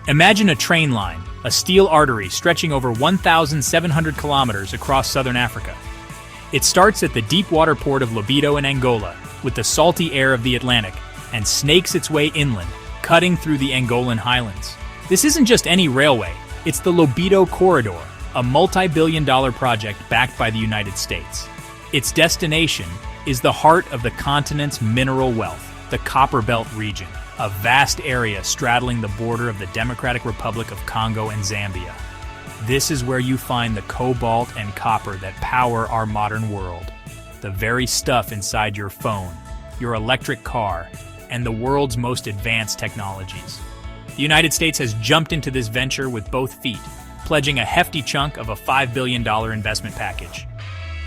Imagine a train line, a steel artery stretching over 1,700 kilometers across southern Africa. It starts at the deep water port of Lobito in Angola, with the salty air of the Atlantic, and snakes its way inland, cutting through the Angolan highlands. This isn't just any railway, it's the Lobito Corridor, a multi-billion-dollar project backed by the United States. Its destination is the heart of the continent's mineral wealth, the Copper Belt region, a vast area straddling the border of the Democratic Republic of Congo and Zambia. This is where you find the cobalt and copper that power our modern world, the very stuff inside your phone, your electric car, and the world's most advanced technologies. The United States has jumped into this venture with both feet, pledging a hefty chunk of a $5 billion investment package.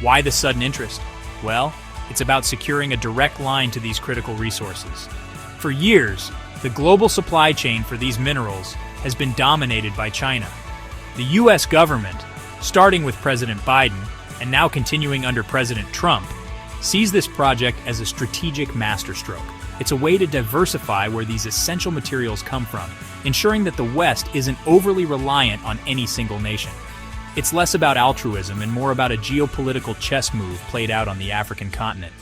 Why the sudden interest? Well, it's about securing a direct line to these critical resources. For years, the global supply chain for these minerals has been dominated by China. The U.S. government, starting with President Biden and now continuing under President Trump, sees this project as a strategic masterstroke. It's a way to diversify where these essential materials come from, ensuring that the West isn't overly reliant on any single nation. It's less about altruism and more about a geopolitical chess move played out on the African continent.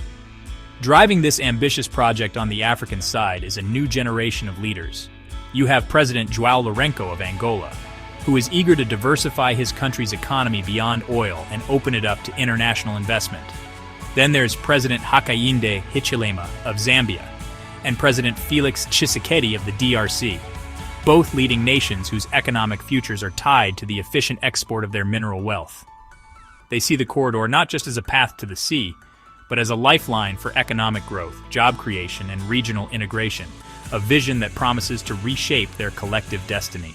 Driving this ambitious project on the African side is a new generation of leaders. You have President João Lourenço of Angola, who is eager to diversify his country's economy beyond oil and open it up to international investment. Then there's President Hakainde Hichilema of Zambia and President Felix Tshisekedi of the DRC, both leading nations whose economic futures are tied to the efficient export of their mineral wealth. They see the corridor not just as a path to the sea, but as a lifeline for economic growth, job creation, and regional integration, a vision that promises to reshape their collective destiny.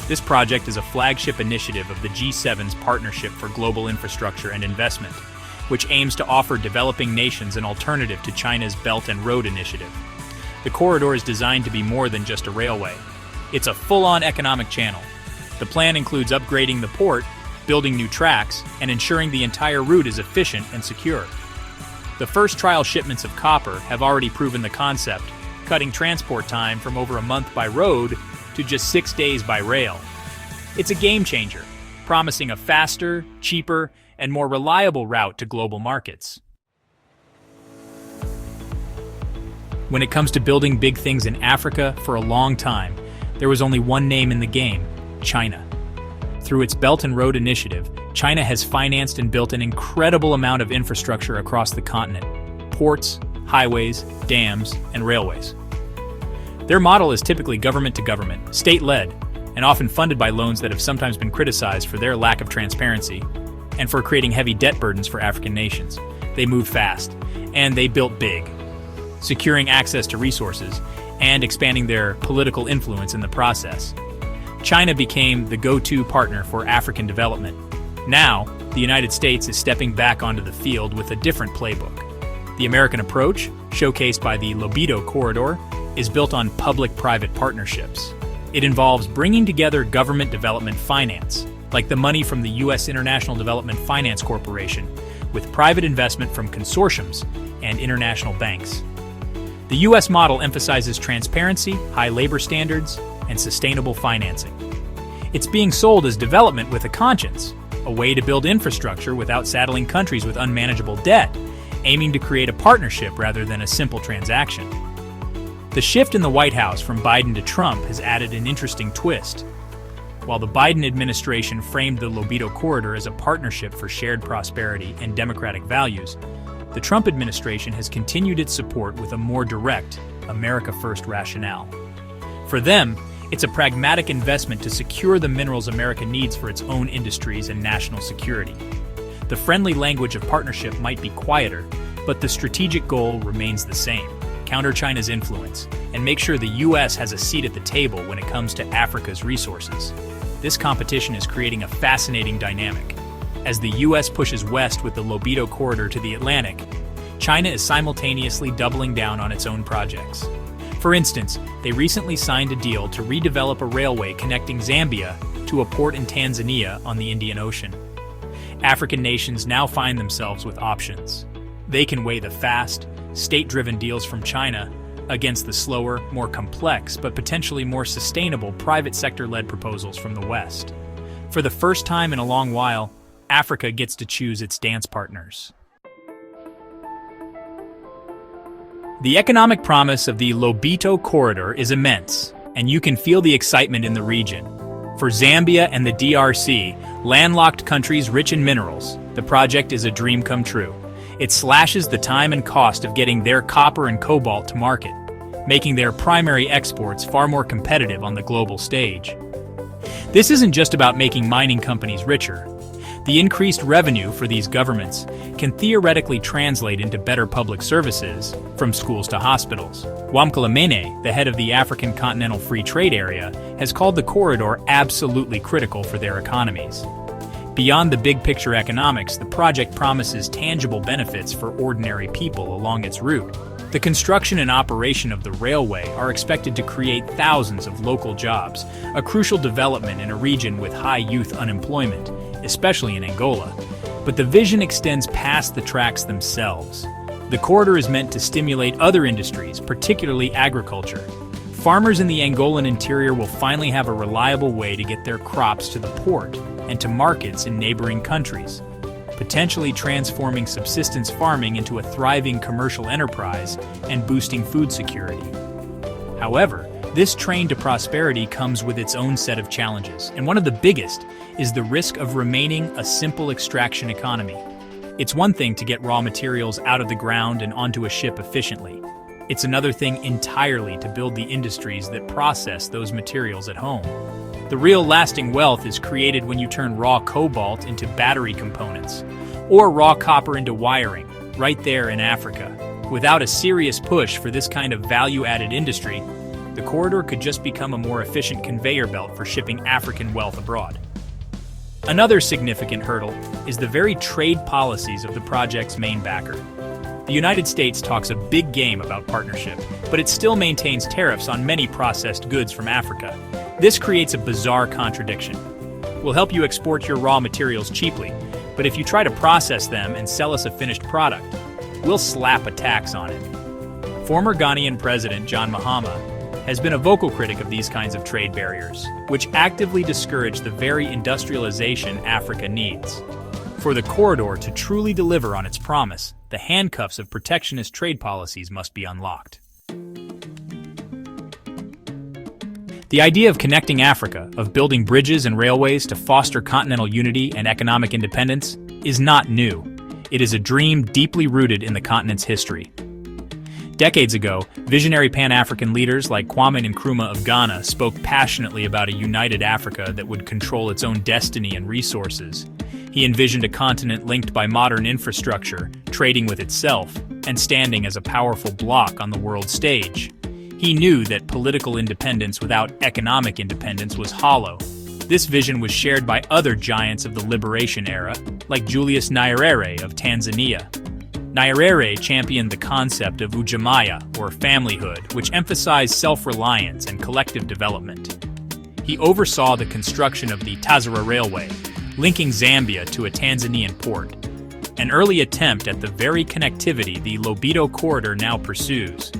This project is a flagship initiative of the G7's Partnership for Global Infrastructure and Investment, which aims to offer developing nations an alternative to China's Belt and Road Initiative. The corridor is designed to be more than just a railway. It's a full-on economic channel. The plan includes upgrading the port, building new tracks, and ensuring the entire route is efficient and secure. The first trial shipments of copper have already proven the concept, cutting transport time from over a month by road to just 6 days by rail. It's a game changer, promising a faster, cheaper, and more reliable route to global markets. When it comes to building big things in Africa, for a long time, there was only one name in the game: China. Through its Belt and Road Initiative, China has financed and built an incredible amount of infrastructure across the continent: ports, highways, dams, and railways. Their model is typically government to government, state-led, and often funded by loans that have sometimes been criticized for their lack of transparency and for creating heavy debt burdens for African nations. They moved fast, and they built big, securing access to resources and expanding their political influence in the process. China became the go-to partner for African development. Now, the United States is stepping back onto the field with a different playbook. The American approach, showcased by the Lobito Corridor, is built on public-private partnerships. It involves bringing together government development finance, like the money from the U.S. International Development Finance Corporation, with private investment from consortiums and international banks. The U.S. model emphasizes transparency, high labor standards, and sustainable financing. It's being sold as development with a conscience, a way to build infrastructure without saddling countries with unmanageable debt, aiming to create a partnership rather than a simple transaction. The shift in the White House from Biden to Trump has added an interesting twist. While the Biden administration framed the Lobito Corridor as a partnership for shared prosperity and democratic values, the Trump administration has continued its support with a more direct, America First rationale. For them, it's a pragmatic investment to secure the minerals America needs for its own industries and national security. The friendly language of partnership might be quieter, but the strategic goal remains the same: counter China's influence and make sure the U.S. has a seat at the table when it comes to Africa's resources. This competition is creating a fascinating dynamic. As the U.S. pushes west with the Lobito Corridor to the Atlantic, China is simultaneously doubling down on its own projects. For instance, they recently signed a deal to redevelop a railway connecting Zambia to a port in Tanzania on the Indian Ocean. African nations now find themselves with options. They can weigh the fast, state-driven deals from China against the slower, more complex, but potentially more sustainable private sector-led proposals from the West. For the first time in a long while, Africa gets to choose its dance partners. The economic promise of the Lobito Corridor is immense, and you can feel the excitement in the region. For Zambia and the DRC, landlocked countries rich in minerals, the project is a dream come true. It slashes the time and cost of getting their copper and cobalt to market, making their primary exports far more competitive on the global stage. This isn't just about making mining companies richer. The increased revenue for these governments can theoretically translate into better public services, from schools to hospitals. João, the head of the African Continental Free Trade Area, has called the corridor absolutely critical for their economies. Beyond the big-picture economics, the project promises tangible benefits for ordinary people along its route. The construction and operation of the railway are expected to create thousands of local jobs, a crucial development in a region with high youth unemployment, especially in Angola. But the vision extends past the tracks themselves. The corridor is meant to stimulate other industries, particularly agriculture. Farmers in the Angolan interior will finally have a reliable way to get their crops to the port and to markets in neighboring countries, potentially transforming subsistence farming into a thriving commercial enterprise and boosting food security. However, this train to prosperity comes with its own set of challenges, and one of the biggest is the risk of remaining a simple extraction economy. It's one thing to get raw materials out of the ground and onto a ship efficiently. It's another thing entirely to build the industries that process those materials at home. The real lasting wealth is created when you turn raw cobalt into battery components, or raw copper into wiring, right there in Africa. Without a serious push for this kind of value-added industry, the corridor could just become a more efficient conveyor belt for shipping African wealth abroad. Another significant hurdle is the very trade policies of the project's main backer. The United States talks a big game about partnership, but it still maintains tariffs on many processed goods from Africa. This creates a bizarre contradiction. We'll help you export your raw materials cheaply, but if you try to process them and sell us a finished product, we'll slap a tax on it. Former Ghanaian President John Mahama has been a vocal critic of these kinds of trade barriers, which actively discourage the very industrialization Africa needs. For the corridor to truly deliver on its promise, the handcuffs of protectionist trade policies must be unlocked. The idea of connecting Africa, of building bridges and railways to foster continental unity and economic independence, is not new. It is a dream deeply rooted in the continent's history. Decades ago, visionary Pan-African leaders like Kwame Nkrumah of Ghana spoke passionately about a united Africa that would control its own destiny and resources. He envisioned a continent linked by modern infrastructure, trading with itself, and standing as a powerful bloc on the world stage. He knew that political independence without economic independence was hollow. This vision was shared by other giants of the liberation era, like Julius Nyerere of Tanzania. Nyerere championed the concept of ujamaa, or familyhood, which emphasized self-reliance and collective development. He oversaw the construction of the Tazara Railway, linking Zambia to a Tanzanian port, an early attempt at the very connectivity the Lobito Corridor now pursues.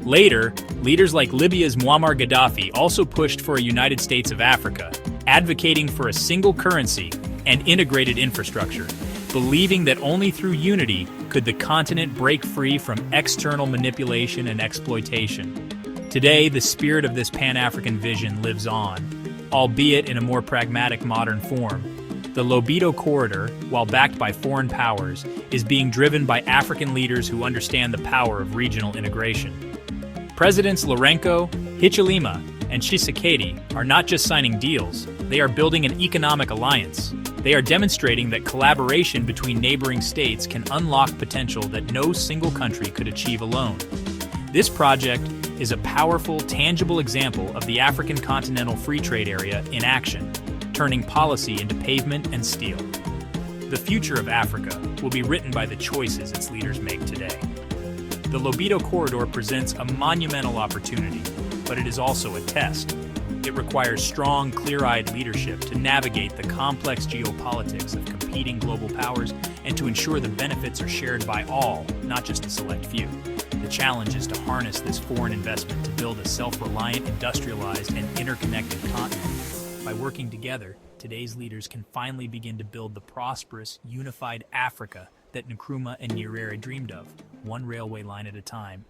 Later, leaders like Libya's Muammar Gaddafi also pushed for a United States of Africa, advocating for a single currency and integrated infrastructure, believing that only through unity could the continent break free from external manipulation and exploitation. Today, the spirit of this Pan-African vision lives on, albeit in a more pragmatic modern form. The Lobito Corridor, while backed by foreign powers, is being driven by African leaders who understand the power of regional integration. Presidents Lourenço, Hichilema, and Tshisekedi are not just signing deals, they are building an economic alliance. They are demonstrating that collaboration between neighboring states can unlock potential that no single country could achieve alone. This project is a powerful, tangible example of the African Continental Free Trade Area in action, turning policy into pavement and steel. The future of Africa will be written by the choices its leaders make today. The Lobito Corridor presents a monumental opportunity, but it is also a test. It requires strong, clear-eyed leadership to navigate the complex geopolitics of competing global powers and to ensure the benefits are shared by all, not just a select few. The challenge is to harness this foreign investment to build a self-reliant, industrialized, and interconnected continent. By working together, today's leaders can finally begin to build the prosperous, unified Africa that Nkrumah and Nyerere dreamed of, one railway line at a time.